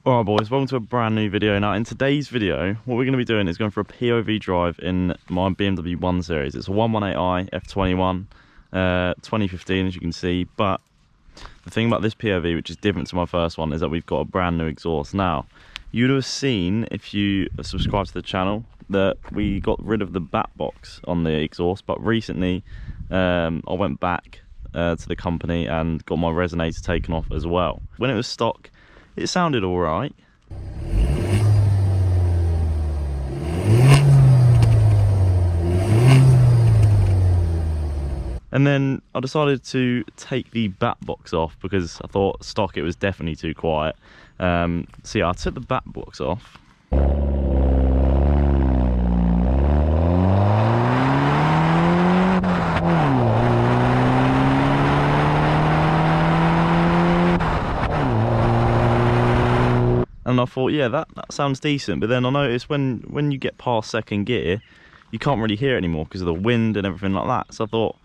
Alright boys, welcome to a brand new video. Now in today's video, what we're going to be doing is going for a POV drive in my BMW 1 Series. It's a 118i F21, 2015 as you can see, but the thing about this POV, which is different to my first one, is that we've got a brand new exhaust. Now, you'd have seen, if you subscribe to the channel, that we got rid of the bat box on the exhaust, but recently I went back to the company and got my resonator taken off as well. When it was stock, it sounded all right. And then I decided to take the bat box off because I thought stock it was definitely too quiet. So yeah, I took the bat box off. And I thought, yeah, that sounds decent. But then I noticed when you get past second gear, you can't really hear it anymore because of the wind and everything like that. So I thought,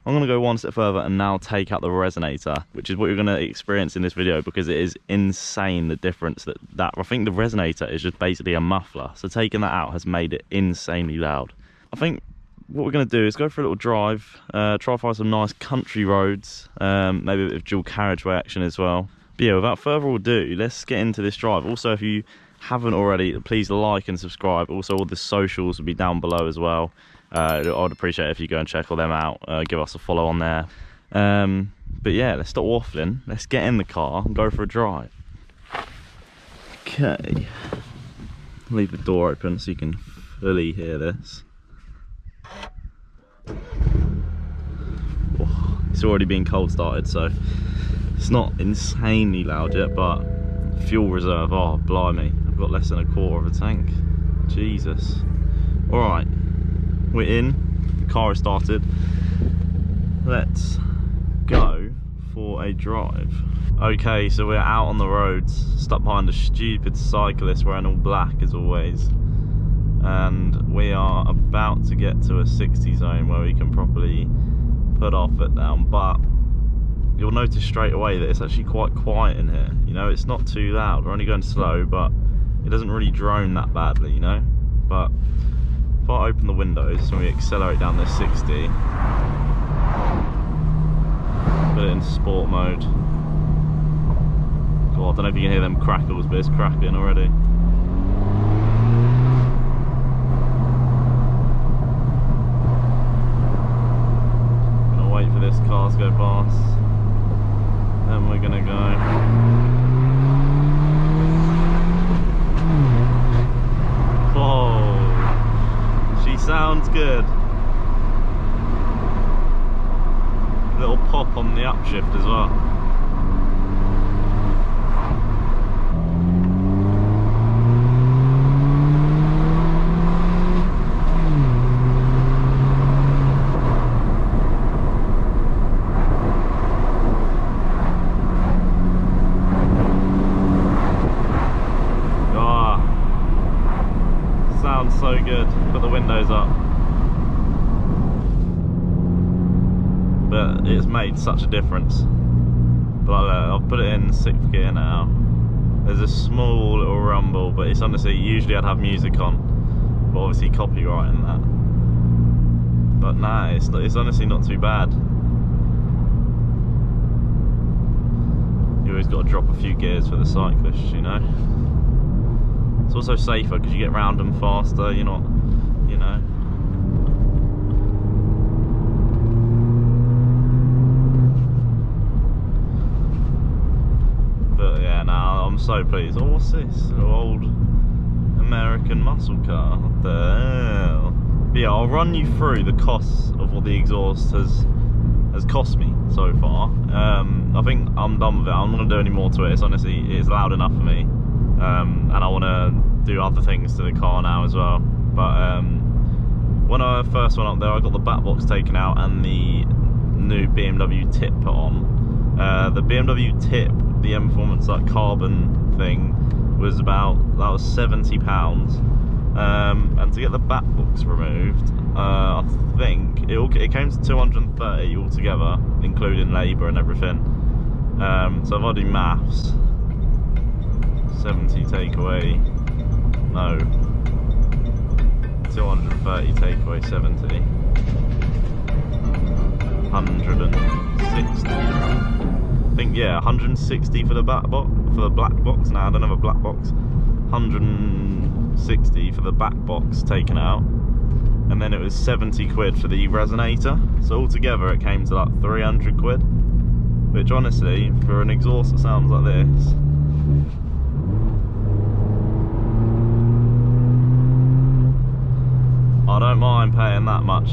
I'm going to go one step further and now take out the resonator, which is what you're going to experience in this video because it is insane the difference that I think the resonator is just basically a muffler. So taking that out has made it insanely loud. I think what we're going to do is go for a little drive, try to find some nice country roads, maybe a bit of dual carriageway action as well. But yeah, without further ado, let's get into this drive. Also, if you haven't already, please like and subscribe. Also, all the socials will be down below as well. I'd appreciate it if you go and check all them out. Give us a follow on there. But yeah, let's stop waffling. Let's get in the car and go for a drive. Okay. Leave the door open so you can fully hear this. Oh, it's already been cold started, so it's not insanely loud yet, but fuel reserve, oh blimey, I've got less than a quarter of a tank. Jesus. Alright, we're in, the car is started. Let's go for a drive. Okay, so we're out on the roads, stuck behind a stupid cyclist wearing all black as always. And we are about to get to a 60 zone where we can properly put our foot down, but you'll notice straight away that it's actually quite quiet in here. You know, it's not too loud. We're only going slow, but it doesn't really drone that badly, you know. But if I open the windows and we accelerate down this 60, put it in sport mode. God, I don't know if you can hear them crackles, but it's crackling already. Gonna wait for this car to go past. Then we're gonna go. Whoa, she sounds good. Little pop on the upshift as well. So good. Put the windows up, but it's made such a difference. But I'll put it in 6th gear now. There's a small little rumble, but it's honestly, usually I'd have music on, but obviously copyright and that. But nah, it's honestly not too bad. You always got to drop a few gears for the cyclists, you know. It's also safer because you get round them faster, you're not, you know. But yeah, now I'm so pleased. Oh, what's this? An old American muscle car. What the hell? But yeah, I'll run you through the costs of what the exhaust has cost me so far. I think I'm done with it. I'm not going to do any more to it. It's honestly, it's loud enough for me. And I want to do other things to the car now as well. But when I first went up there, I got the bat box taken out and the new BMW tip put on. The BMW tip, the M Performance like carbon thing, was £70. And to get the bat box removed, I think it came to 230 altogether, including labour and everything. So if I do maths, 70 takeaway, no, 230 takeaway, 70, 160. I think, yeah, 160 for the black box. No, I don't have a black box. 160 for the back box taken out, and then it was 70 quid for the resonator. So altogether it came to like 300 quid, which honestly, for an exhaust that sounds like this, I don't mind paying that much,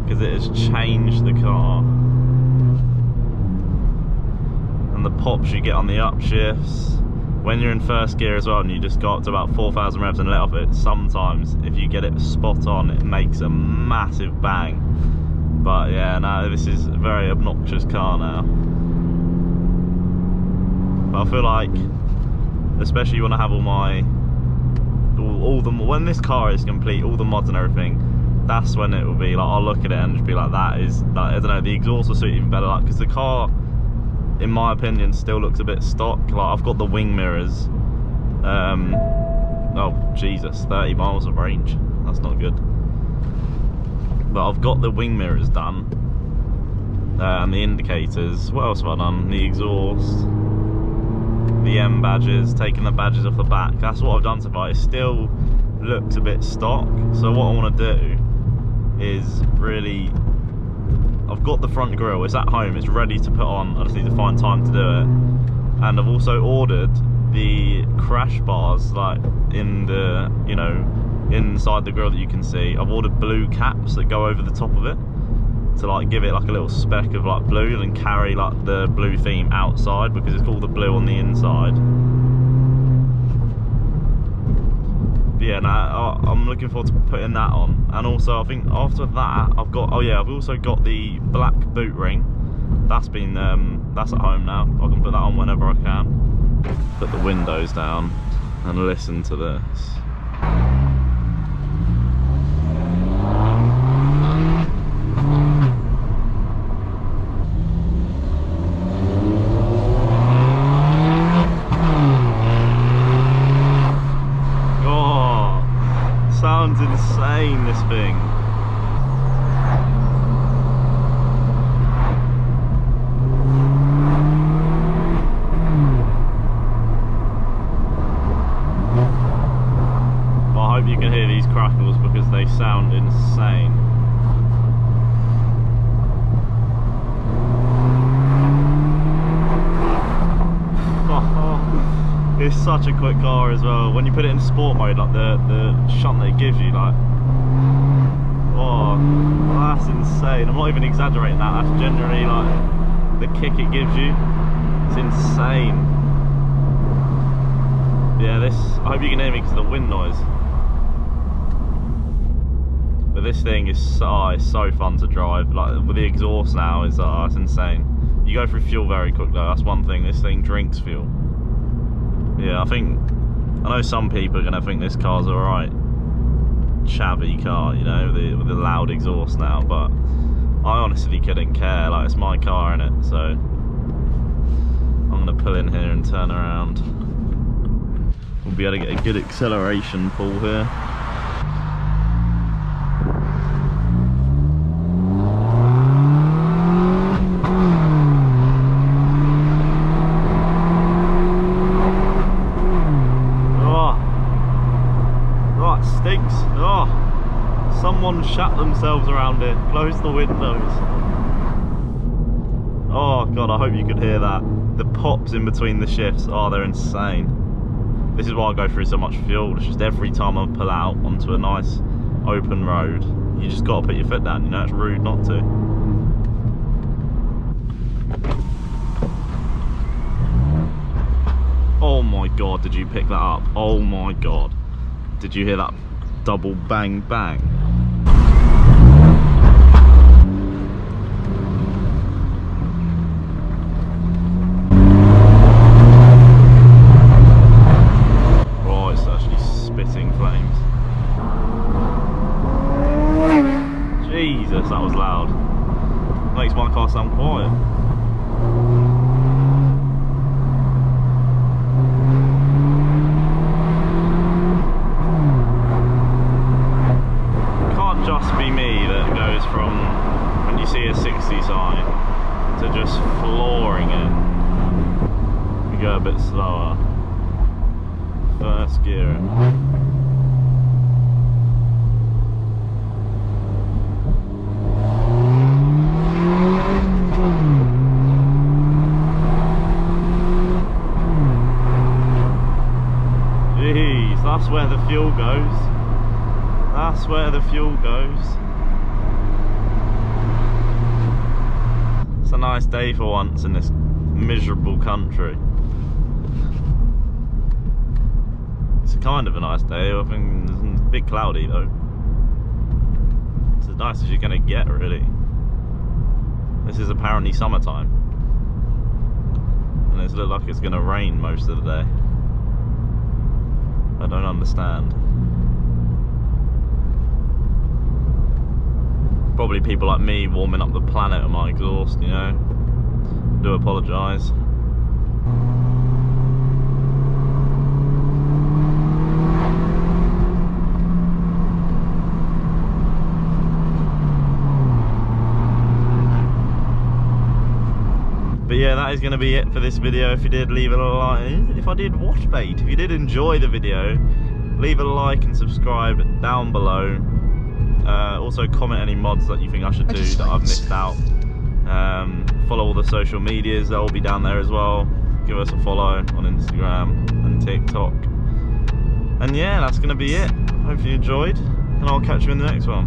because it has changed the car. And the pops you get on the upshifts, when you're in first gear as well and you just got up to about 4,000 revs and let off it, sometimes if you get it spot on, it makes a massive bang. But yeah, no, this is a very obnoxious car now. But I feel like, especially when I have all my, when this car is complete, all the mods and everything, that's when it will be like, I'll look at it and just be like, that is, like, I don't know, the exhaust will suit even better, like, because the car, in my opinion, still looks a bit stock. Like, I've got the wing mirrors. Oh Jesus, 30 miles of range. That's not good. But I've got the wing mirrors done, and the indicators. What else have I done? The exhaust, the M badges, taking the badges off the back. That's what I've done so far. It still looks a bit stock. So what I want to do is really, I've got the front grille, it's at home, it's ready to put on, I just need to find time to do it. And I've also ordered the crash bars, like in the, you know, inside the grille that you can see. I've ordered blue caps that go over the top of it, to like give it like a little speck of like blue and carry like the blue theme outside, because it's called the blue on the inside. But yeah, now I'm looking forward to putting that on. And also I think after that I've got, oh yeah, I've also got the black boot ring. That's been, that's at home now. I can put that on whenever I can. Put the windows down and listen to this. Sounds insane, this thing. Well, I hope you can hear these crackles because they sound insane. It's such a quick car as well. When you put it in sport mode, like the shunt that it gives you, like, oh, that's insane. I'm not even exaggerating that. That's generally like the kick it gives you. It's insane. Yeah, this, I hope you can hear me because of the wind noise. But this thing is so fun to drive. Like with the exhaust now, it's insane. You go through fuel very quick though. That's one thing. This thing drinks fuel. Yeah, I know some people are gonna think this car's alright, chavvy car, you know, with the loud exhaust now, but I honestly couldn't care. Like, it's my car innit, so I'm gonna pull in here and turn around. We'll be able to get a good acceleration pull here. Stinks. Oh, someone shat themselves around it. Close the windows. Oh god, I hope you could hear that. The pops in between the shifts, oh, they're insane. This is why I go through so much fuel. It's just every time I pull out onto a nice open road, you just gotta put your foot down, you know, it's rude not to. Oh my god, did you pick that up? Oh my god. Did you hear that double bang bang? Oh, it's actually spitting flames. Jesus, that was loud. Makes my car sound quiet. first gear in. Jeez, that's where the fuel goes. That's where the fuel goes. It's a nice day for once in this miserable country. It's kind of a nice day. I think it's a bit cloudy though. It's as nice as you're gonna get, really. This is apparently summertime, and it's looked like it's gonna rain most of the day. I don't understand. Probably people like me warming up the planet with my exhaust, you know. I do apologise. But yeah, that is going to be it for this video. If you did, leave it a like. If I did watch bait, if you did enjoy the video, leave a like and subscribe down below. Also comment any mods that you think I should do that I've missed out. Follow all the social medias, they'll all be down there as well. Give us a follow on Instagram and TikTok. And yeah, that's going to be it. Hope you enjoyed, and I'll catch you in the next one.